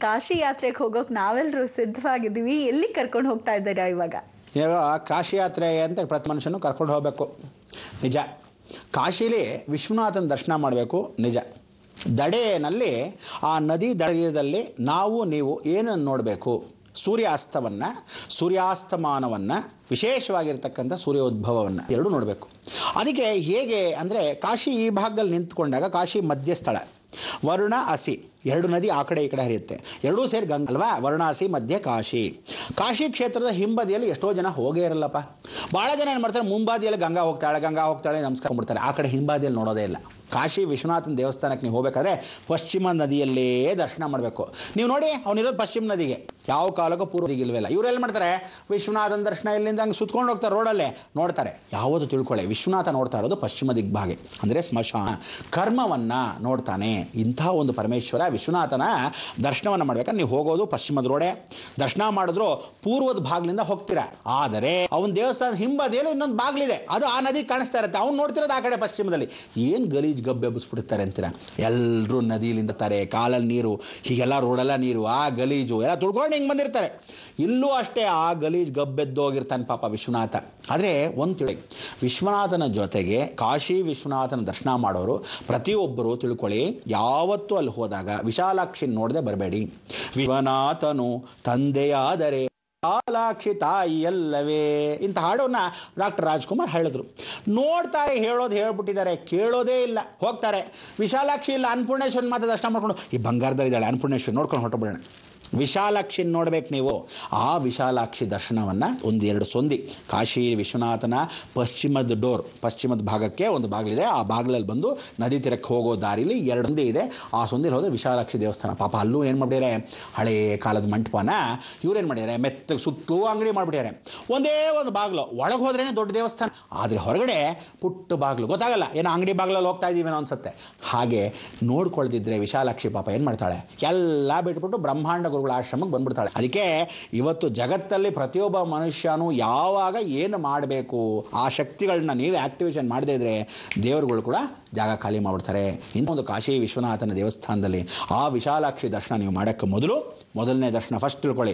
ಕಾಶಿ ಯಾತ್ರೆಗೆ ಹೋಗೋಕ್ ನಾವೆಲ್ಲರೂ ಸಿದ್ಧವಾಗಿದ್ದೀವಿ. ಎಲ್ಲಿ ಕರ್ಕೊಂಡು ಹೋಗ್ತಾ ಇದ್ದೀರಾ ಇವಾಗ? ಕಾಶಿ ಯಾತ್ರೆ ಅಂತ ಪ್ರತಿ ಮನುಷ್ಯನು ಕರ್ಕೊಂಡು ಹೋಗಬೇಕು. ನಿಜ, ಕಾಶಿಲಿ ವಿಶ್ವನಾಥನ ದರ್ಶನ ಮಾಡಬೇಕು. ನಿಜ, ದಡೆಯಲ್ಲಿ ಆ ನದಿ ದಡದಲ್ಲಿ ನೀವು ಏನನ್ನು ನೋಡಬೇಕು? ಸೂರ್ಯಾಸ್ತವನ್ನು, ಸೂರ್ಯಾಸ್ತಮಾನವನ್ನು, ವಿಶೇಷವಾಗಿರ್ತಕ್ಕಂಥ ಸೂರ್ಯೋದ್ಭವವನ್ನು ಎರಡು ನೋಡಬೇಕು. ಅದಕ್ಕೆ ಹೇಗೆ ಅಂದರೆ, ಕಾಶಿ ಈ ಭಾಗದಲ್ಲಿ ನಿಂತ್ಕೊಂಡಾಗ ಕಾಶಿ ಮಧ್ಯಸ್ಥಳ, ವರುಣ ಹಸಿ ಎರಡು ನದಿ ಆ ಕಡೆ ಈ ಕಡೆ ಹರಿಯುತ್ತೆ, ಎರಡೂ ಸೇರಿ ಗಂಗಾ ಅಲ್ವಾ? ವರ್ಣಾಸಿ ಮಧ್ಯೆ ಕಾಶಿ. ಕಾಶಿ ಕ್ಷೇತ್ರದ ಹಿಂಬದಿಯಲ್ಲಿ ಎಷ್ಟೋ ಜನ ಹೋಗೇ ಇರಲ್ಲಪ್ಪ. ಭಾಳ ಜನ ಏನು ಮಾಡ್ತಾರೆ, ಮುಂಬಾದಿಯಲ್ಲಿ ಗಂಗಾ ಹೋಗ್ತಾಳೆ ನಮಸ್ಕಾರ ಮಾಡ್ತಾರೆ, ಆ ಕಡೆ ಹಿಂಬಾದಿಯಲ್ಲಿ ನೋಡೋದೇ ಇಲ್ಲ. ಕಾಶಿ ವಿಶ್ವನಾಥನ ದೇವಸ್ಥಾನಕ್ಕೆ ನೀವು ಹೋಗ್ಬೇಕಾದ್ರೆ ಪಶ್ಚಿಮ ನದಿಯಲ್ಲೇ ದರ್ಶನ ಮಾಡಬೇಕು. ನೀವು ನೋಡಿ, ಅವನಿರೋದು ಪಶ್ಚಿಮ ನದಿಗೆ, ಯಾವ ಕಾಲಕ್ಕೂ ಪೂರ್ವ ನದಿಗೆ ಇಲ್ವಲ್ಲ. ಇವರೆಲ್ಲ ಮಾಡ್ತಾರೆ, ವಿಶ್ವನಾಥನ ದರ್ಶನ ಇಲ್ಲಿಂದ ಹಂಗೆ ಸುತ್ಕೊಂಡು ಹೋಗ್ತಾರೆ, ರೋಡಲ್ಲೇ ನೋಡ್ತಾರೆ. ಯಾವುದು ತಿಳ್ಕೊಳ್ಳಿ, ವಿಶ್ವನಾಥ ನೋಡ್ತಾ ಇರೋದು ಪಶ್ಚಿಮ ದಿಗ್ಭಾಗೆ, ಅಂದರೆ ಸ್ಮಶಾನ, ಕರ್ಮವನ್ನ ನೋಡ್ತಾನೆ. ಇಂಥ ಒಂದು ಪರಮೇಶ್ವರ ವಿಶ್ವನಾಥನ ದರ್ಶನವನ್ನು ಮಾಡ್ಬೇಕಾದ್ರೆ ನೀವು ಹೋಗೋದು ಪಶ್ಚಿಮದ ರೋಡೆ. ದರ್ಶನ ಮಾಡಿದ್ರು ಪೂರ್ವದ ಭಾಗದಿಂದ ಹೋಗ್ತೀರಾ, ಆದರೆ ಅವನ ದೇವಸ್ಥಾನದ ಹಿಂಬದಿಯಲ್ಲಿ ಇನ್ನೊಂದು ಬಾಗಿಲಿದೆ, ಅದು ಆ ನದಿ ಕಾಣಿಸ್ತಾ ಇರುತ್ತೆ. ಅವ್ನು ನೋಡ್ತಿರೋದು ಆ ಕಡೆ ಪಶ್ಚಿಮದಲ್ಲಿ. ಏನು ಗಲೀಜ್ ಗಬ್ಬೆ ಎಬ್ಬಿಸ್ಬಿಡ್ತಾರೆ ಅಂತೀರಾ? ಎಲ್ಲರೂ ನದಿಲಿಂದ ತಾರೆ, ಕಾಲಲ್ಲಿ ನೀರು, ಹೀಗೆಲ್ಲ ರೋಡೆಲ್ಲ ನೀರು, ಆ ಗಲೀಜು ಎಲ್ಲ ತುಳ್ಕೊಂಡು ಹಿಂಗೆ ಬಂದಿರ್ತಾರೆ. ಇಲ್ಲೂ ಅಷ್ಟೇ, ಆ ಗಲೀಜ್ ಗಬ್ಬೆದ್ದೋಗಿರ್ತಾನೆ ಪಾಪ ವಿಶ್ವನಾಥ. ಆದರೆ ಒಂದು ತಿಳಿ, ವಿಶ್ವನಾಥನ ಜೊತೆಗೆ ಕಾಶಿ ವಿಶ್ವನಾಥನ ದರ್ಶನ ಮಾಡೋರು ಪ್ರತಿಯೊಬ್ಬರು ತಿಳ್ಕೊಳ್ಳಿ, ಯಾವತ್ತೂ ಅಲ್ಲಿ ಹೋದಾಗ ವಿಶಾಲಾಕ್ಷಿ ನೋಡದೆ ಬರಬೇಡಿ. ವಿಶ್ವನಾಥನು ತಂದೆಯಾದರೆ ವಿಶಾಲಾಕ್ಷಿ ತಾಯಿಯಲ್ಲವೇ ಇಂಥ ಹಾಡನ್ನ ಡಾಕ್ಟರ್ ರಾಜ್ಕುಮಾರ್ ಹೇಳಿದ್ರು. ನೋಡ್ತಾರೆ, ಹೇಳೋದು ಹೇಳ್ಬಿಟ್ಟಿದ್ದಾರೆ, ಕೇಳೋದೇ ಇಲ್ಲ. ಹೋಗ್ತಾರೆ, ವಿಶಾಲಾಕ್ಷಿ ಇಲ್ಲ, ಅನ್ನಪೂರ್ಣೇಶ್ವರನ ಮಾತ್ರ ದರ್ಶನ ಮಾಡ್ಕೊಂಡು, ಈ ಬಂಗಾರದಲ್ಲಿದ್ದಾಳೆ ಅನ್ನಪೂರ್ಣೇಶ್ವರಿ ನೋಡ್ಕೊಂಡು ಹೊರಟುಬಿಡೋಣ. ವಿಶಾಲಾಕ್ಷಿ ನೋಡ್ಬೇಕು ನೀವು. ಆ ವಿಶಾಲಾಕ್ಷಿ ದರ್ಶನವನ್ನು ಒಂದೆರಡು ಸಂಧಿ, ಕಾಶಿ ವಿಶ್ವನಾಥನ ಪಶ್ಚಿಮದ ಡೋರ್, ಪಶ್ಚಿಮದ ಭಾಗಕ್ಕೆ ಒಂದು ಬಾಗಿಲಿದೆ, ಆ ಬಾಗಿಲಲ್ಲಿ ಬಂದು ನದಿ ತೀರಕ್ಕೆ ಹೋಗೋ ದಾರಿಲಿ ಎರಡು ಸಂಧಿ ಇದೆ. ಆ ಸಂಧಿಲಿ ಹೋದ್ರೆ ವಿಶಾಲಾಕ್ಷಿ ದೇವಸ್ಥಾನ. ಪಾಪ ಅಲ್ಲೂ ಏನು ಮಾಡಿದ್ದಾರೆ, ಹಳೇ ಕಾಲದ ಮಂಟಪನ ಇವ್ರೇನು ಮಾಡಿದ್ದಾರೆ, ಮೆತ್ತಗೆ ಸುತ್ತಲೂ ಅಂಗಡಿ ಮಾಡಿಬಿಟ್ಟಿದ್ದಾರೆ. ಒಂದೇ ಒಂದು ಬಾಗಿಲು, ಒಳಗೆ ಹೋದ್ರೇನೆ ದೊಡ್ಡ ದೇವಸ್ಥಾನ, ಆದರೆ ಹೊರಗಡೆ ಪುಟ್ಟ ಬಾಗಿಲು, ಗೊತ್ತಾಗಲ್ಲ, ಏನೋ ಅಂಗಡಿ ಬಾಗಿಲಲ್ಲಿ ಹೋಗ್ತಾ ಇದ್ದೀವೇನೋ ಅನ್ಸುತ್ತೆ. ಹಾಗೆ ನೋಡ್ಕೊಳ್ದಿದ್ರೆ ವಿಶಾಲಾಕ್ಷಿ ಪಾಪ ಏನು ಮಾಡ್ತಾಳೆ, ಎಲ್ಲ ಬಿಟ್ಬಿಟ್ಟು ಬ್ರಹ್ಮಾಂಡ ಗುರುಗಳ ಆಶ್ರಮಕ್ಕೆ ಬಂದ್ಬಿಡ್ತಾಳೆ. ಅದಕ್ಕೆ ಇವತ್ತು ಜಗತ್ತಲ್ಲಿ ಪ್ರತಿಯೊಬ್ಬ ಮನುಷ್ಯನು ಯಾವಾಗ ಏನು ಮಾಡಬೇಕು, ಆ ಶಕ್ತಿಗಳನ್ನ ನೀವು ಆಕ್ಟಿವೇಶನ್ ಮಾಡದೇ ಇದ್ರೆ ದೇವರುಗಳು ಕೂಡ ಜಾಗ ಖಾಲಿ ಮಾಡಿಬಿಡ್ತಾರೆ. ಇನ್ನೊಂದು ಕಾಶಿ ವಿಶ್ವನಾಥನ ದೇವಸ್ಥಾನದಲ್ಲಿ ಆ ವಿಶಾಲಾಕ್ಷಿ ದರ್ಶನ ನೀವು ಮಾಡೋಕ್ಕೆ ಮೊದಲನೇ ದರ್ಶನ ಫಸ್ಟ್ ತಿಳ್ಕೊಳ್ಳಿ,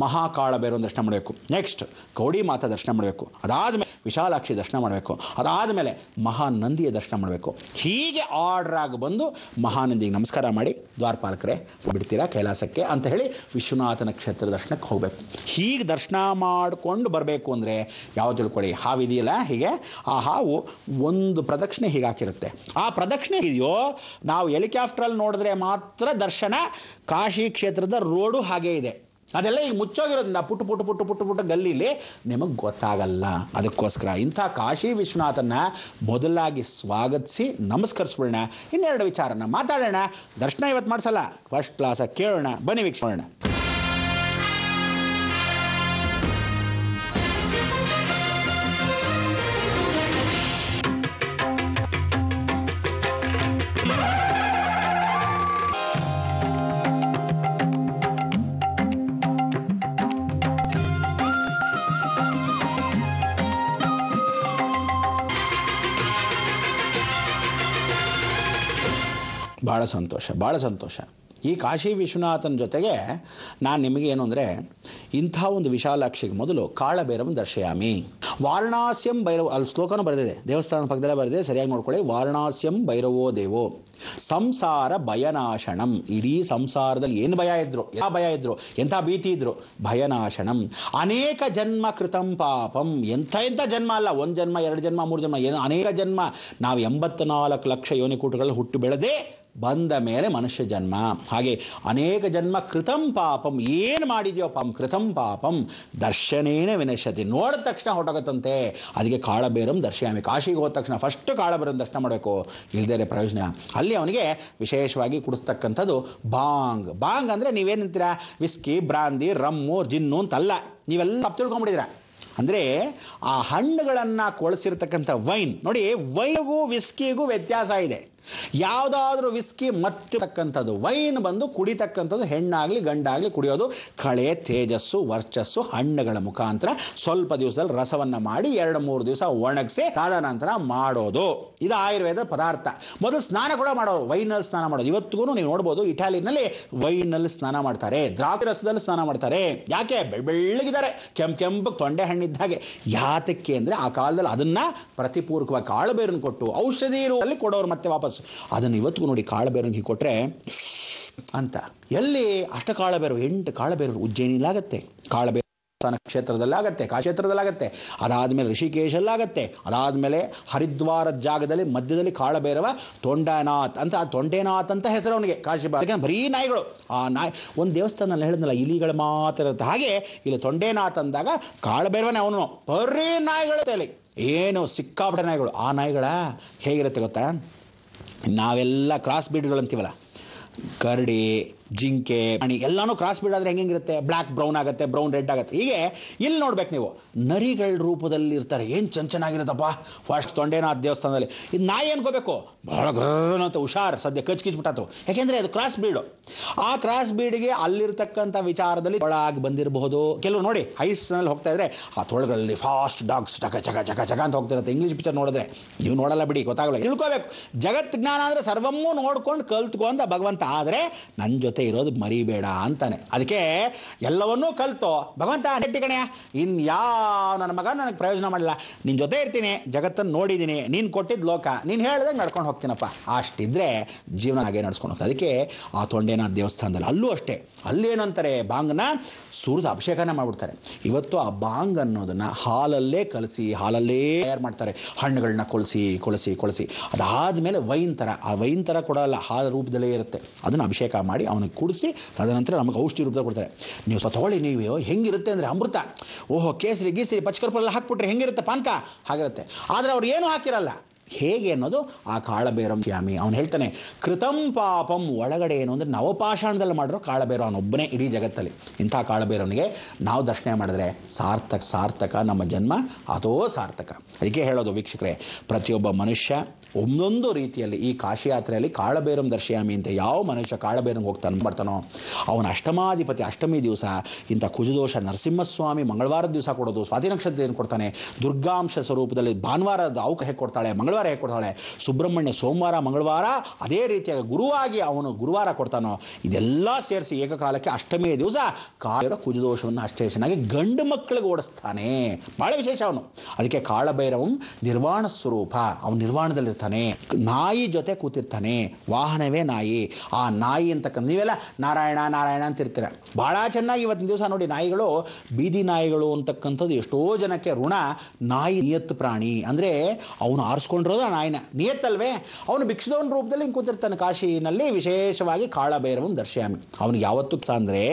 ಮಹಾಕಾಳ ಭೈರವನ ದರ್ಶನ ಮಾಡಬೇಕು. ನೆಕ್ಸ್ಟ್ ಗೌಡಿ ಮಾತಾ ದರ್ಶನ ಮಾಡಬೇಕು. ಅದಾದಮೇಲೆ ವಿಶಾಲಾಕ್ಷಿ ದರ್ಶನ ಮಾಡಬೇಕು. ಅದಾದಮೇಲೆ ಮಹಾನಂದಿಯ ದರ್ಶನ ಮಾಡಬೇಕು. ಹೀಗೆ ಆರ್ಡರ್ ಆಗಿ ಬಂದು ಮಹಾನಂದಿಗೆ ನಮಸ್ಕಾರ ಮಾಡಿ, ದ್ವಾರಪಾಲಕರೇ ಬಿಡ್ತೀರಾ ಕೈಲಾಸಕ್ಕೆ ಅಂತ ಹೇಳಿ ವಿಶ್ವನಾಥನ ಕ್ಷೇತ್ರ ದರ್ಶನಕ್ಕೆ ಹೋಗಬೇಕು. ಹೀಗೆ ದರ್ಶನ ಮಾಡಿಕೊಂಡು ಬರಬೇಕು ಅಂದರೆ ಯಾವ ತಿಳ್ಕೊಳ್ಳಿ, ಹಾವಿದೆಯಲ್ಲ, ಹೀಗೆ ಆ ಹಾವು ಒಂದು ಪ್ರದಕ್ಷಿಣೆ ಹೀಗೆ ಹಾಕಿರುತ್ತೆ. ಆ ಪ್ರದಕ್ಷಿಣೆ ಇದೆಯೋ, ನಾವು ಹೆಲಿಕಾಪ್ಟರಲ್ಲಿ ನೋಡಿದ್ರೆ ಮಾತ್ರ ದರ್ಶನ. ಕಾಶಿ ಕ್ಷೇತ್ರದ ರೋಡು ಹಾಗೆ ಇದೆ, ಅದೆಲ್ಲ ಈಗ ಮುಚ್ಚೋಗಿರೋದ್ರಿಂದ ಪುಟ್ಟ ಗಲ್ಲಿಲಿ ನಿಮಗೆ ಗೊತ್ತಾಗಲ್ಲ. ಅದಕ್ಕೋಸ್ಕರ ಇಂಥ ಕಾಶಿ ವಿಶ್ವನಾಥನ ಮೊದಲಾಗಿ ಸ್ವಾಗತಿಸಿ ನಮಸ್ಕರಿಸ್ಬಿಡೋಣ. ಇನ್ನೆರಡು ವಿಚಾರನ ಮಾತಾಡೋಣ. ದರ್ಶನ ಇವತ್ತು ಮಾಡಿಸಲ್ಲ, ಫಸ್ಟ್ ಕ್ಲಾಸ್ ಕೇಳೋಣ, ಬನ್ನಿ ವೀಕ್ಷೋಣ. ಭಾಳ ಸಂತೋಷ. ಈ ಕಾಶಿ ವಿಶ್ವನಾಥನ ಜೊತೆಗೆ ನಾನು ನಿಮಗೆ ಏನು ಅಂದರೆ, ಇಂಥ ಒಂದು ವಿಶಾಲಾಕ್ಷಿಗೆ ಮೊದಲು ಕಾಳಭೈರವನ ದರ್ಶಯಾಮಿ. ವಾರಣಾಸ್ಯಂ ಭೈರವ, ಅಲ್ಲಿ ಶ್ಲೋಕನೂ ಬರೆದಿದೆ, ದೇವಸ್ಥಾನದ ಪಕ್ಕದಲ್ಲೇ ಬರೆದಿದೆ, ಸರಿಯಾಗಿ ನೋಡ್ಕೊಳ್ಳಿ. ವಾರಣಾಸ್ಯಂ ಭೈರವೋ ದೇವೋ ಸಂಸಾರ ಭಯನಾಶನಂ. ಇಡೀ ಸಂಸಾರದಲ್ಲಿ ಏನು ಭಯ ಇದ್ರು, ಎಂಥ ಭೀತಿ ಇದ್ರು, ಭಯನಾಶನಂ. ಅನೇಕ ಜನ್ಮ ಕೃತಂ ಪಾಪಂ. ಎಂಥ ಜನ್ಮ ಅಲ್ಲ, ಒಂದು ಜನ್ಮ, ಎರಡು ಜನ್ಮ, ಮೂರು ಜನ್ಮ, ಏನು ಅನೇಕ ಜನ್ಮ. ನಾವು 84 ಲಕ್ಷ ಯೋನಿಕೂಟಗಳಲ್ಲಿ ಹುಟ್ಟು ಬೆಳೆದೇ ಬಂದ ಮೇಲೆ ಮನುಷ್ಯ ಜನ್ಮ. ಹಾಗೆ ಅನೇಕ ಜನ್ಮ ಕೃತಂ ಪಾಪಂ, ಏನು ಮಾಡಿದ್ಯೋ ಪಾಪಂ, ಕೃತಂ ಪಾಪಂ ದರ್ಶನೇನ ವಿನಶ್ಯತಿ. ನೋಡಿದ ತಕ್ಷಣ ಹೊರಟೋಗತ್ತಂತೆ. ಅದಕ್ಕೆ ಕಾಳಭೈರವಂ ದರ್ಶಯಾಮಿ. ಕಾಶಿಗೆ ಹೋದ ತಕ್ಷಣ ಫಸ್ಟ್ ಕಾಳಭೈರವನ ದರ್ಶನ ಮಾಡಬೇಕು, ಇಲ್ಲದೇ ಪ್ರಯೋಜನ. ಅಲ್ಲಿ ಅವನಿಗೆ ವಿಶೇಷವಾಗಿ ಕುಡಿಸ್ತಕ್ಕಂಥದ್ದು ಬಾಂಗ್ ಅಂದರೆ ನೀವೇನಂತೀರಾ, ವಿಸ್ಕಿ, ಬ್ರಾಂದಿ, ರಮ್ಮು, ಜಿನ್ನು ಅಂತಲ್ಲ, ನೀವೆಲ್ಲ ತಪ್ಪು ತಿಳ್ಕೊಂಡ್ಬಿಟ್ಟಿದ್ದೀರಾ. ಅಂದರೆ ಆ ಹಣ್ಣುಗಳನ್ನು ಕೊಳಿಸಿರ್ತಕ್ಕಂಥ ವೈನ್ ನೋಡಿ, ವೈನ್ಗೂ ವಿಸ್ಕಿಗೂ ವ್ಯತ್ಯಾಸ ಇದೆ. ಯಾವುದಾದ್ರೂ ವಿಸ್ಕಿ ಮತ್ತಕ್ಕಂಥದ್ದು ವೈನ್ ಬಂದು ಕುಡಿತಕ್ಕಂಥದ್ದು ಹೆಣ್ಣಾಗ್ಲಿ ಗಂಡಾಗ್ಲಿ ಕುಡಿಯೋದು ಕಳೆ ತೇಜಸ್ಸು ವರ್ಚಸ್ಸು ಹಣ್ಣುಗಳ ಮುಖಾಂತರ ಸ್ವಲ್ಪ ದಿವಸದಲ್ಲಿ ರಸವನ್ನ ಮಾಡಿ 2-3 ದಿವಸ ಒಣಗಿಸಿ ಆದ ನಂತರ ಮಾಡೋದು. ಇದು ಆಯುರ್ವೇದ ಪದಾರ್ಥ. ಮೊದಲು ಸ್ನಾನ ಕೂಡ ಮಾಡೋರು, ವೈನಲ್ಲಿ ಸ್ನಾನ ಮಾಡೋದು. ಇವತ್ತಿಗೂ ನೀವು ನೋಡ್ಬೋದು ಇಟಾಲಿನಲ್ಲಿ ವೈನಲ್ಲಿ ಸ್ನಾನ ಮಾಡ್ತಾರೆ, ದ್ರಾಕ್ಷಿ ರಸದಲ್ಲಿ ಸ್ನಾನ ಮಾಡ್ತಾರೆ. ಯಾಕೆ? ಬೆಳ್ಳಗಿದ್ದಾರೆ, ಕೆಂಪು ತೊಂಡೆ ಹಣ್ಣಿದ್ದ ಹಾಗೆ. ಯಾತಕ್ಕೆ ಅಂದ್ರೆ ಆ ಕಾಲದಲ್ಲಿ ಅದನ್ನ ಪ್ರತಿಪೂರ್ವಕವಾಗಿ ಕಾಳುಬೇರನ್ನು ಕೊಟ್ಟು ಔಷಧಿ ರೂಪದಲ್ಲಿ ಕೊಡೋರು ಮತ್ತೆ ವಾಪಸ್. ಅದನ್ನು ಇವತ್ತಿಗೂ ನೋಡಿ ಕಾಳುಬೇರನ್ನು ಹೀಗೆ ಕೊಟ್ರೆ ಅಂತ. ಎಲ್ಲಿ ಅಷ್ಟ ಕಾಳುಬೇರು, 8 ಕಾಳುಬೇರು ಉಜ್ಜಯಿನಿಲಾಗತ್ತೆ, ಕಾಳುಬೇರು ಕ್ಷೇತ್ರದಲ್ಲಾಗತ್ತೆ, ಕ್ಷೇತ್ರದಲ್ಲಾಗತ್ತೆ, ಅದಾದ್ಮೇಲೆ ಋಷಿಕೇಶಲ್ಲಾಗತ್ತೆ, ಅದಾದ್ಮೇಲೆ ಹರಿದ್ವಾರದ ಜಾಗದಲ್ಲಿ ಮಧ್ಯದಲ್ಲಿ ಕಾಳಭೈರವ ತೊಂಡನಾಥ್ ಅಂತ, ತೊಂಡೇನಾಥ್ ಅಂತ ಹೆಸರು ಅವನಿಗೆ. ಕಾಶಿ ಬರೀ ನಾಯಿಗಳು. ಆ ನಾಯಿ ಒಂದು ದೇವಸ್ಥಾನ ಹೇಳಿದ್ನಲ್ಲ ಇಲಿಗಳು ಮಾತ್ರ ಇರುತ್ತೆ, ಹಾಗೆ ಇಲ್ಲಿ ತೊಂಡೇನಾಥ್ ಅಂದಾಗ ಕಾಳಭೈರವನೇ ಅವನು. ಬರೀ ನಾಯಿಗಳು, ಏನು ಸಿಕ್ಕಾಪಟ್ಟೆ ನಾಯಿಗಳು. ಆ ನಾಯಿಗಳ ಹೇಗಿರುತ್ತೆ ಗೊತ್ತಾ? ನಾವೆಲ್ಲ ಕ್ರಾಸ್ ಬೀಡ್ಗಳು ಅಂತೀವಲ್ಲ, ಕರಡಿ, ಜಿಂಕೆ, ಪ್ರಾಣಿ ಎಲ್ಲಾನು ಕ್ರಾಸ್ ಬೀಡ್ ಆದ್ರೆ ಹೆಂಗಿರುತ್ತೆ? ಬ್ಲ್ಯಾಕ್ ಬ್ರೌನ್ ಆಗುತ್ತೆ, ಬ್ರೌನ್ ರೆಡ್ ಆಗುತ್ತೆ. ಹೀಗೆ ಇಲ್ಲಿ ನೋಡ್ಬೇಕು ನೀವು, ನರಿಗಳ ರೂಪದಲ್ಲಿ ಇರ್ತಾರೆ. ಏನು ಚೆನ್ನಾಗಿರುತ್ತಪ್ಪ. ಫಸ್ಟ್ ತೊಂಡೇನಾಥ್ ದೇವಸ್ಥಾನದಲ್ಲಿ ಇದು ನಾಯಿ ಅನ್ಕೋಬೇಕು, ಬಹಳ ಗ್ರಹಣಂತ ಹುಷಾರ್, ಸದ್ಯ ಕಚ್ಕಿಚ್ಬಿಟ್ಟಾತು. ಯಾಕೆಂದ್ರೆ ಅದು ಕ್ರಾಸ್ ಬೀಡು. ಆ ಕ್ರಾಸ್ ಬೀಡ್ಗೆ ಅಲ್ಲಿರ್ತಕ್ಕಂಥ ವಿಚಾರದಲ್ಲಿ ಒಳಗೆ ಬಂದಿರಬಹುದು. ಕೆಲವು ನೋಡಿ ಐಸ್ನಲ್ಲಿ ಹೋಗ್ತಾ ಇದ್ರೆ ಆ ತೊಳಗಳಲ್ಲಿ ಫಾಸ್ಟ್ ಡಾಗ್ಸ್ ಚಕ ಚಕ ಚಕ ಚಕ ಅಂತ ಹೋಗ್ತಿರುತ್ತೆ. ಇಂಗ್ಲೀಷ್ ಪಿಕ್ಚರ್ ನೋಡಿದ್ರೆ ನೀವು ನೋಡಲ್ಲ ಬಿಡಿ, ಗೊತ್ತಾಗಲ್ಲ. ತಿಳ್ಕೋಬೇಕು, ಜಗತ್ ಜ್ಞಾನ ಅಂದ್ರೆ ಸರ್ವಮ್ಮೂ ನೋಡ್ಕೊಂಡು ಕಲ್ತ್ಕೊ ಅಂತ ಭಗವಂತ. ಆದರೆ ನನ್ನ ಜೊತೆ ಇರೋದು ಮರಿಬೇಡ ಅಂತಾನೆ. ಅದಕ್ಕೆ ಎಲ್ಲವನ್ನೂ ಕಲ್ತು ಭಗವಂತ ನೆಟ್ಟಿ ಕಣೆಯ, ಇನ್ಯಾವ ನನ್ನ ಮಗ ನನಗೆ ಪ್ರಯೋಜನ ಮಾಡಿಲ್ಲ, ನಿನ್ನ ಜೊತೆ ಇರ್ತೀನಿ, ಜಗತ್ತನ್ನು ನೋಡಿದ್ದೀನಿ, ನೀನು ಕೊಟ್ಟಿದ್ದ ಲೋಕ, ನೀನು ಹೇಳ್ದಂಗೆ ನಡ್ಕೊಂಡು ಹೋಗ್ತೀನಪ್ಪ. ಅಷ್ಟಿದ್ರೆ ಜೀವನ ಹಾಗೆ ನಡ್ಸ್ಕೊಂಡು ಹೋಗ್ತಾರೆ. ಅದಕ್ಕೆ ಆ ತೊಂಡೇನಾಥ್ ದೇವಸ್ಥಾನದಲ್ಲಿ ಅಲ್ಲೂ ಅಷ್ಟೇ, ಅಲ್ಲೇನಂತಾರೆ ಬಾಂಗ್ನ ಸುರಿದು ಅಭಿಷೇಕನ ಮಾಡ್ಬಿಡ್ತಾರೆ. ಇವತ್ತು ಆ ಬಾಂಗ್ ಅನ್ನೋದನ್ನ ಹಾಲಲ್ಲೇ ಕಲಸಿ, ಹಾಲಲ್ಲೇ ತಯಾರು ಮಾಡ್ತಾರೆ. ಹಣ್ಣುಗಳನ್ನ ಕೊಳಸಿ ಅದಾದ್ಮೇಲೆ ವೈನ್ ತರ, ಆ ವೈನ್ ತರ ಕೊಡಲ್ಲ, ಹಾಲು ರೂಪದಲ್ಲೇ ಇರುತ್ತೆ. ಅದನ್ನು ಅಭಿಷೇಕ ಮಾಡಿ ಅವನಿಗೆ ಕುಡಿಸಿ ತದನಂತರ ನಮಗೆ ಔಷಧಿ ರೂಪದಲ್ಲಿ ಕೊಡ್ತಾರೆ. ನೀವು ತಗೊಳ್ಳಿ, ನೀವು ಹೆಂಗಿರುತ್ತೆ ಅಂದರೆ ಅಮೃತ. ಓಹೋ, ಕೇಸರಿ ಗೀಸರಿ ಪಚ್ಕರ್ಪುರ ಎಲ್ಲ ಹಾಕ್ಬಿಟ್ರೆ ಹೆಂಗಿರುತ್ತೆ ಪಾನಕ, ಹಾಗಿರುತ್ತೆ. ಆದರೆ ಅವ್ರು ಏನು ಹಾಕಿರಲ್ಲ. ಹೇಗೆ ಅನ್ನೋದು ಆ ಕಾಳಬೇರಂ ಸ್ವಾಮಿ ಅವನು ಹೇಳ್ತಾನೆ. ಕೃತಂ ಪಾಪಂ ಒಳಗಡೆ ಏನು ಅಂದರೆ ನವಪಾಷಾಣದಲ್ಲಿ ಮಾಡಿರೋ ಕಾಳಬೇರು ಅವನೊಬ್ಬನೇ ಇಡೀ ಜಗತ್ತಲ್ಲಿ. ಇಂಥ ಕಾಳಬೇರವನಿಗೆ ನಾವು ದರ್ಶನ ಮಾಡಿದ್ರೆ ಸಾರ್ಥಕ ನಮ್ಮ ಜನ್ಮ ಅದೋ ಸಾರ್ಥಕ. ಅದಕ್ಕೆ ಹೇಳೋದು ವೀಕ್ಷಕರೇ, ಪ್ರತಿಯೊಬ್ಬ ಮನುಷ್ಯ ಒಂದೊಂದು ರೀತಿಯಲ್ಲಿ ಈ ಕಾಶಿ ಯಾತ್ರೆಯಲ್ಲಿ ಕಾಳಬೇರಂ ದರ್ಶಯಾಮಿ ಅಂತ ಯಾವ ಮನುಷ್ಯ ಕಾಳಬೇರಂಗೆ ಬರ್ತಾನೋ ಅವನ ಅಷ್ಟಮಾಧಿಪತಿ ಅಷ್ಟಮಿ ದಿವಸ ಇಂಥ ಕುಜದೋಷ ನರಸಿಂಹಸ್ವಾಮಿ ಮಂಗಳವಾರದ ದಿವಸ ಕೊಡೋದು, ಸ್ವಾತಿ ನಕ್ಷತ್ರ ಏನು ಕೊಡ್ತಾನೆ, ದುರ್ಗಾಂಶ ಸ್ವರೂಪದಲ್ಲಿ ಭಾನುವಾರದ ಅವಕಾಶ ಹೇಗೆ ಕೊಡ್ತಾಳೆ, ಮಂಗಳವಾರ ಹೇಗೆ ಕೊಡ್ತಾಳೆ, ಸುಬ್ರಹ್ಮಣ್ಯ ಸೋಮವಾರ ಮಂಗಳವಾರ ಅದೇ ರೀತಿಯಾಗಿ ಗುರುವಾಗಿ ಅವನು ಗುರುವಾರ ಕೊಡ್ತಾನೋ, ಇದೆಲ್ಲ ಸೇರಿಸಿ ಏಕಕಾಲಕ್ಕೆ ಅಷ್ಟಮಿಯ ದಿವಸ ಕಾಳಭೈರವ ಕುಜದೋಷವನ್ನು ಅಷ್ಟೇ ಚೆನ್ನಾಗಿ ಗಂಡು ಮಕ್ಕಳಿಗೆ ಓಡಿಸ್ತಾನೆ. ಬಹಳ ವಿಶೇಷ ಅವನು. ಅದಕ್ಕೆ ಕಾಳಭೈರವಂ ನಿರ್ವಾಣ ಸ್ವರೂಪ, ಅವನು ನಿರ್ವಾಣದಲ್ಲಿರ್ತಾನೆ. ನಾಯಿ ಜೊತೆ ಕೂತಿರ್ತಾನೆ, ವಾಹನವೇ ನಾಯಿ. ಆ ನಾಯಿ ಅಂತಕ್ಕಂಥ ನೀವೆಲ್ಲ ನಾರಾಯಣ ನಾರಾಯಣ ಅಂತಿರ್ತೀರ. ಬಹಳ ಚೆನ್ನಾಗಿ ಇವತ್ತಿನ ದಿವಸ ನೋಡಿ, ನಾಯಿಗಳು ಬೀದಿ ನಾಯಿಗಳು ಅಂತಕ್ಕಂಥದ್ದು ಎಷ್ಟೋ ಜನಕ್ಕೆ ಋಣ. ನಾಯಿ ನಿಯತ್ ಪ್ರಾಣಿ ಅಂದ್ರೆ ಅವನು ಆರಿಸ್ಕೊಂಡಿರೋದು ಆ ನಾಯಿನ ನಿಯತ್ತಲ್ವೇ. ಅವನು ಭಿಕ್ಷದವನ ರೂಪದಲ್ಲಿ ಹಿಂಗೆ ಕೂತಿರ್ತಾನೆ. ಕಾಶಿನಲ್ಲಿ ವಿಶೇಷವಾಗಿ ಕಾಳಭೈರವಂ ದರ್ಶಯಾಮಿ. ಅವನಿಗೆ ಯಾವತ್ತೂ ಅಂದ್ರೆ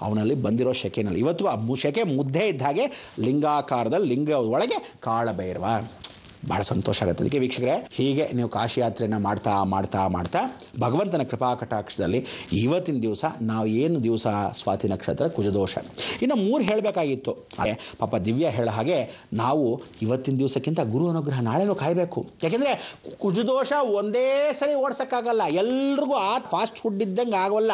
ಅವನಲ್ಲಿ ಬಂದಿರೋ ಶೆಕೆನಲ್ಲಿ ಇವತ್ತು ಆ ಶೆಕೆ ಮುದ್ದೆ ಇದ್ದ ಹಾಗೆ ಲಿಂಗಾಕಾರದಲ್ಲಿ ಲಿಂಗ ಒಳಗೆ ಕಾಳಭೈರವ. ಬಹಳ ಸಂತೋಷ ಆಗುತ್ತೆ. ಅದಕ್ಕೆ ವೀಕ್ಷಕರೇ, ಹೀಗೆ ನೀವು ಕಾಶಿ ಯಾತ್ರೆಯನ್ನು ಮಾಡ್ತಾ ಮಾಡ್ತಾ ಮಾಡ್ತಾ ಭಗವಂತನ ಕೃಪಾ ಕಟಾಕ್ಷದಲ್ಲಿ ಇವತ್ತಿನ ದಿವಸ ನಾವು ಏನು ದಿವಸ ಸ್ವಾತಿ ನಕ್ಷತ್ರ ಕುಜದೋಷ ಇನ್ನು 3 ಹೇಳಬೇಕಾಗಿತ್ತು. ಪಾಪ ದಿವ್ಯ ಹೇಳೋ ಹಾಗೆ ನಾವು ಇವತ್ತಿನ ದಿವಸಕ್ಕಿಂತ ಗುರು ಅನುಗ್ರಹ ನಾಳೆನೂ ಕಾಯಬೇಕು. ಯಾಕೆಂದರೆ ಕುಜದೋಷ ಒಂದೇ ಸರಿ ಓಡಿಸೋಕ್ಕಾಗಲ್ಲ. ಎಲ್ರಿಗೂ ಆ ಫಾಸ್ಟ್ ಫುಡ್ ಇದ್ದಂಗೆ ಆಗೋಲ್ಲ.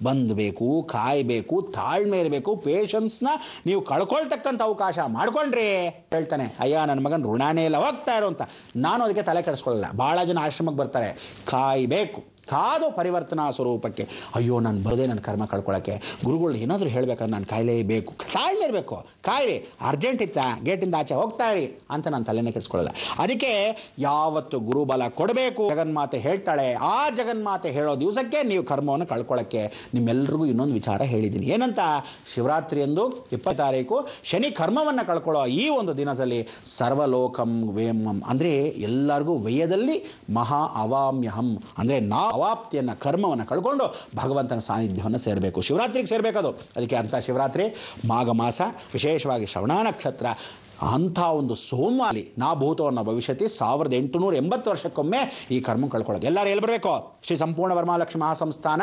ಬಂದಬೇಕು, ಕಾಯಬೇಕು, ತಾಳ್ಮೆ ಇರಬೇಕು, ಪೇಷನ್ಸ್ನ ನೀವು ಕಳ್ಕೊಳ್ತಕ್ಕಂಥ ಅವಕಾಶ ಮಾಡ್ಕೊಂಡ್ರಿ ಹೇಳ್ತಾನೆ. ಅಯ್ಯ ನನ್ನ ಮಗನ ಋಣಾನೇ ಇಲ್ಲ, ಹೋಗ್ತಾ ಅಂತ. ನಾನು ಅದಕ್ಕೆ ತಲೆ ಕೆಡಿಸ್ಕೊಳ್ಳಲ್ಲ. ಬಹಳ ಜನ ಆಶ್ರಮಕ್ಕೆ ಬರ್ತಾರೆ, ಕಾಯಬೇಕು, ಕಾದು ಪರಿವರ್ತನಾ ಸ್ವರೂಪಕ್ಕೆ. ಅಯ್ಯೋ ನಾನು ಬರೋದೇ ನನ್ನ ಕರ್ಮ ಕಳ್ಕೊಳ್ಳೋಕ್ಕೆ, ಗುರುಗಳು ಏನಾದರೂ ಹೇಳ್ಬೇಕಾದ್ರೆ ನಾನು ಕಾಯಲೇಬೇಕು. ತಾಳ್ಮೆ ಇರಬೇಕು, ಕಾಯಿರಿ, ಅರ್ಜೆಂಟ್ ಇತ್ತ ಗೇಟಿಂದ ಆಚೆ ಹೋಗ್ತಾ ಇರಿ ಅಂತ ನಾನು ತಲೆನೇ ಕೆಡಿಸ್ಕೊಳ್ಳಲ್ಲ. ಅದಕ್ಕೆ ಯಾವತ್ತು ಗುರುಬಲ ಕೊಡಬೇಕು. ಜಗನ್ಮಾತೆ ಹೇಳ್ತಾಳೆ, ಆ ಜಗನ್ಮಾತೆ ಹೇಳೋ ದಿವಸಕ್ಕೆ ನೀವು ಕರ್ಮವನ್ನು ಕಳ್ಕೊಳ್ಳೋಕ್ಕೆ. ನಿಮ್ಮೆಲ್ರಿಗೂ ಇನ್ನೊಂದು ವಿಚಾರ ಹೇಳಿದ್ದೀನಿ. ಏನಂತ? ಶಿವರಾತ್ರಿಯಂದು 20 ತಾರೀಕು ಶನಿ ಕರ್ಮವನ್ನು ಕಳ್ಕೊಳ್ಳೋ ಈ ಒಂದು ದಿನದಲ್ಲಿ ಸರ್ವಲೋಕಂ ವೇಮಂ ಅಂದರೆ ಎಲ್ಲರಿಗೂ ವ್ಯಯದಲ್ಲಿ ಮಹಾ ಅವಾಮ್ಯಹಂ ಅಂದರೆ ಅವಾಪ್ತಿಯನ್ನು ಕರ್ಮವನ್ನು ಕಳ್ಕೊಂಡು ಭಗವಂತನ ಸಾನ್ನಿಧ್ಯವನ್ನು ಸೇರಬೇಕು. ಶಿವರಾತ್ರಿಗೆ ಸೇರಬೇಕದು. ಅದಕ್ಕೆ ಅಂಥ ಶಿವರಾತ್ರಿ ಮಾಘ ಮಾಸ, ವಿಶೇಷವಾಗಿ ಶ್ರವಣ ನಕ್ಷತ್ರ ಅಂಥ ಒಂದು ಸೋಮವಾರಿ ನಾ ಭೂತವನ್ನ ಭವಿಷ್ಯತಿ 1880 ವರ್ಷಕ್ಕೊಮ್ಮೆ ಈ ಕರ್ಮ ಕಳ್ಕೊಳ್ಳೋದು. ಎಲ್ಲರೂ ಎಲ್ಲಿ ಬರಬೇಕು? ಶ್ರೀ ಸಂಪೂರ್ಣ ವರಮಹಾಲಕ್ಷ್ಮಿ ಮಹಾಸಂಸ್ಥಾನ,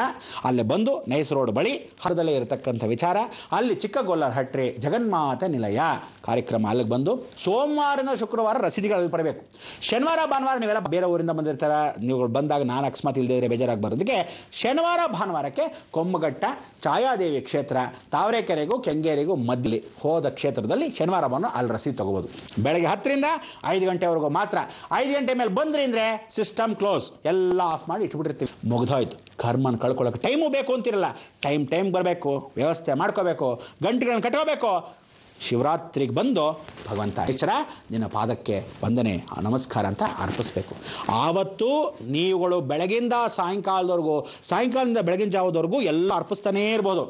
ಅಲ್ಲಿ ಬಂದು ನೈಸ್ ರೋಡ್ ಬಳಿ ಹರದಲ್ಲೇ ಇರತಕ್ಕಂಥ ವಿಚಾರ, ಅಲ್ಲಿ ಚಿಕ್ಕಗೊಲ್ಲರ ಹಟ್ರೆ ಜಗನ್ಮಾತೆ ನಿಲಯ ಕಾರ್ಯಕ್ರಮ. ಅಲ್ಲಿಗೆ ಬಂದು ಸೋಮವಾರನ ಶುಕ್ರವಾರ ರಸೀದಿಗಳಲ್ಲಿ ಬರಬೇಕು. ಶನಿವಾರ ಭಾನುವಾರ ನೀವೆಲ್ಲ ಬೇರೆ ಊರಿಂದ ಬಂದಿರ್ತಾರ, ನೀವು ಬಂದಾಗ ನಾನು ಅಕಸ್ಮಾತ್ ಇಲ್ಲದೇ ಇದ್ರೆ ಬೇಜಾರಾಗಿ ಬರೋದಕ್ಕೆ ಶನಿವಾರ ಭಾನುವಾರಕ್ಕೆ ಕೊಮ್ಮಘಟ್ಟ ಛಾಯಾದೇವಿ ಕ್ಷೇತ್ರ ತಾವರೆಕೆರೆಗೂ ಕೆಂಗೇರಿಗೂ ಮದ್ಲಿ ಹೋದ ಕ್ಷೇತ್ರದಲ್ಲಿ ಶನಿವಾರ ಭಾನುವಾರ ಅಲ್ಲಿ ರಸೀದಿ ತಗೋಬಹುದು. ಬೆಳಗ್ಗೆ 10 ರಿಂದ 5 ಗಂಟೆವರೆಗೂ ಮಾತ್ರ. 5 ಗಂಟೆ ಮೇಲೆ ಬಂದ್ರಿ ಅಂದ್ರೆ ಸಿಸ್ಟಮ್ ಕ್ಲೋಸ್, ಎಲ್ಲ ಆಫ್ ಮಾಡಿ ಇಟ್ಬಿಟ್ಟಿರ್ತೀವಿ, ಮುಗ್ದೋಯ್ತು. ಕರ್ಮನ್ ಕಳ್ಕೊಳ್ಳೋಕೆ ಟೈಮು ಬೇಕು ಅಂತಿರಲ್ಲ, ಟೈಮ್ ಬರಬೇಕು, ವ್ಯವಸ್ಥೆ ಮಾಡ್ಕೋಬೇಕು, ಗಂಟೆಗಳನ್ನು ಕಟ್ಕೋಬೇಕು. ಶಿವರಾತ್ರಿಗೆ ಬಂದು ಭಗವಂತ ಈಶ್ವರ ನಿನ್ನ ಪಾದಕ್ಕೆ ವಂದನೆ ನಮಸ್ಕಾರ ಅಂತ ಅರ್ಪಿಸ್ಬೇಕು. ಆವತ್ತು ನೀವುಗಳು ಬೆಳಗಿಂದ ಸಾಯಂಕಾಲದವರೆಗೂ, ಸಾಯಂಕಾಲದಿಂದ ಬೆಳಗಿನ ಜಾವದವರೆಗೂ ಎಲ್ಲ ಅರ್ಪಿಸ್ತಾನೇ ಇರ್ಬೋದು.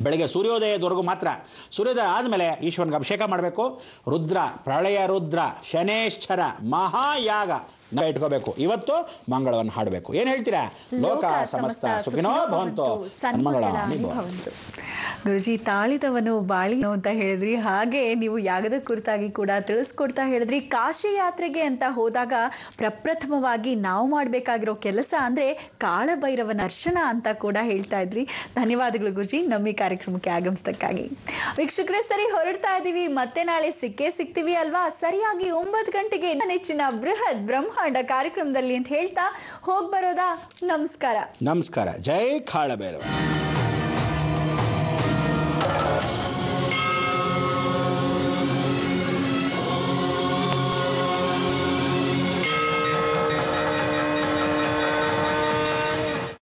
ಬೆಳಗ್ಗೆ ಸೂರ್ಯೋದಯದವರೆಗೂ ಮಾತ್ರ. ಸೂರ್ಯೋದಯ ಆದಮೇಲೆ ಈಶ್ವರನಿಗೆ ಅಭಿಷೇಕ ಮಾಡಬೇಕು. ರುದ್ರ, ಪ್ರಳಯ ರುದ್ರ, ಶನೇಶ್ವರ ಮಹಾಯಾಗ ಇಟ್ಕೋಬೇಕು. ಇವತ್ತು ಮಂಗಳವನ್ನು ಹಾಡಬೇಕು. ಏನ್ ಹೇಳ್ತೀರಾ? ಲೋಕ ಸಮಸ್ತ ಸುಖಿನೋ ಭವಂತು, ಸನ್ಮಂಗಳಾನಿ ಭವಂತು. ಗುರುಜಿ, ತಾಳಿದವನು ಬಾಳಿನೋ ಅಂತ ಹೇಳಿದ್ರಿ, ಹಾಗೆ ನೀವು ಯಾಗದ ಕುರಿತಾಗಿ ಕೂಡ ತಿಳಿಸ್ಕೊಡ್ತಾ ಹೇಳಿದ್ರಿ. ಕಾಶಿ ಯಾತ್ರೆಗೆ ಅಂತ ಹೋದಾಗ ಪ್ರಪ್ರಥಮವಾಗಿ ನಾವು ಮಾಡಬೇಕಾಗಿರೋ ಕೆಲಸ ಅಂದ್ರೆ ಕಾಳಭೈರವನ ದರ್ಶನ ಅಂತ ಕೂಡ ಹೇಳ್ತಾ ಇದ್ರಿ. ಧನ್ಯವಾದಗಳು ಗುರುಜಿ, ನಮ್ಮ ಈ ಕಾರ್ಯಕ್ರಮಕ್ಕೆ ಆಗಮಿಸದಕ್ಕಾಗಿ. ವೀಕ್ಷಕರೇ, ಸರಿ ಹೊರಡ್ತಾ ಇದೀವಿ. ಮತ್ತೆ ನಾಳೆ ಸಿಗ್ತೀವಿ ಅಲ್ವಾ? ಸರಿಯಾಗಿ 9 ಗಂಟೆಗೆ ನೆಚ್ಚಿನ ಬೃಹತ್ ಬ್ರಹ್ಮಾಂಡ ಕಾರ್ಯಕ್ರಮದಲ್ಲಿ ಅಂತ ಹೇಳ್ತಾ ಹೋಗ್ಬರೋದಾ? ನಮಸ್ಕಾರ. ನಮಸ್ಕಾರ. ಜೈ ಕಾಳಭೈರವ.